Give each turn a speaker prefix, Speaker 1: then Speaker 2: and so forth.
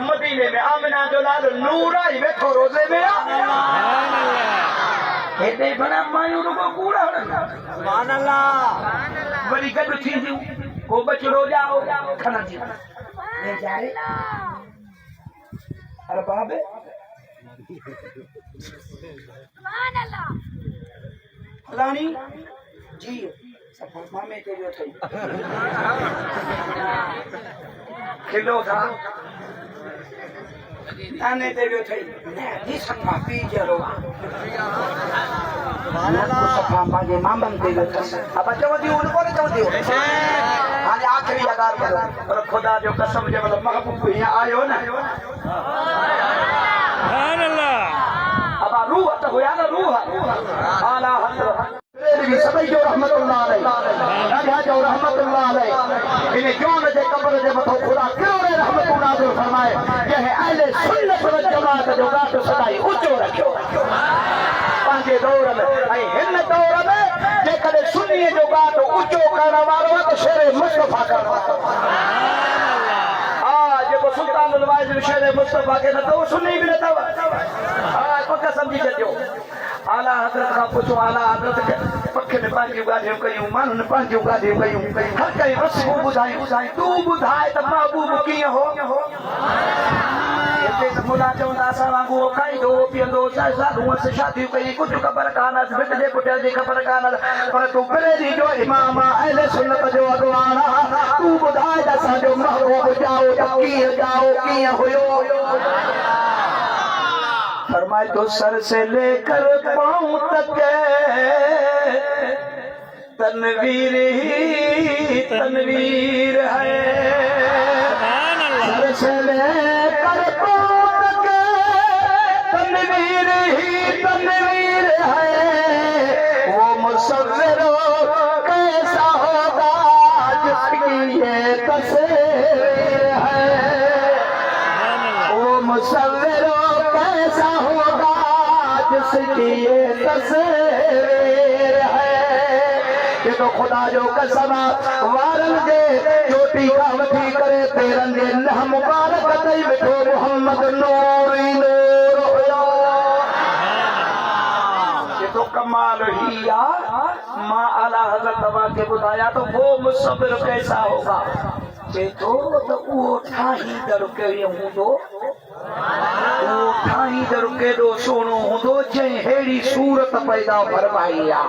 Speaker 1: मदीने में आमिना जो लाल नूरा ही बैठो रोजे में हेदे बना मायूं को कूड़ा सुभान अल्लाह बड़ी गड थी जी को बचड़ो जाओ खना जी ले जाए अरे बाबे सुभान अल्लाह फलानी जी सफा में तेरे थई खिलो था आने तेरे थई नी सफा पी जरो सुभान अल्लाह सफा मागे मामन तेरे थई अब चवदी उनको ने चवदी हां आखिरी लगा पर खुदा जो कसम जे मतलब महबूब यहां आयो ना सुभान अल्लाह अब रूह तो होया ना रूह आला हजरत सभी जो रहमतुल्लाह अलैहि राजा जो रहमतुल्लाह अलैहि इन्हें जोन जे कब्र जे मथो खुदा केड़े रहमतुल्लाह जो फरमाए जे अहले सुन्नत व जमात जो गात सदाई ऊंचो रखियो पांजे दौर में ऐं हिन दौर में जे कदे सुन्नी जो गात ऊंचो करण वालो तो शेर मुस्तफा करण वालो हां जे को सुल्तानुल वाइज शेर मुस्तफा के न तो सुन्नी भी न तव हां को समझी जजो आला हजरत का पूछो आला हजरत के पखे में पांजी गादियों कयूं मानु ने पांजी गादियों कयूं हर कई बस वो बुधाई तू बुधाए त महबूब किए हो ये मुला चवंदा असां वांगु खाईंदो पीअंदो साधू से शादी कई कुझु ख़बर कान बिट जे पुट जी ख़बर कान पर तू परेरी जो इमाम अहले सुन्नत जो अॻवान तू बुधाए त असांजो महबूब जाओ त कीअं हुयो फरमाए तो सर से लेकर पांव तक तनवीर ही तनवीर है सर से लेकर पांव तक तनवीर ही तनवीर है वो मुसव्विर कैसा होगा जिसकी ये तस्वीर है वो मुसव्विर कैसा होगा जिसकी ये तस्वीर है ये तो खुदा जो कसम वारन जे चोटी का वठी करे पेरन जे लह मुबारक दई बिठो मोहम्मद नूर ही नूर हुयो ये तो कमाल ही या मां आला हजरत तबा के बुधाया तो वो मुसव्विर कैसा होगा जे तो वो ठाही दर के हूंदो ठाही दर केॾो सोनो हूंदो जंहिं अहिड़ी सूरत पैदा फरमाई आहे।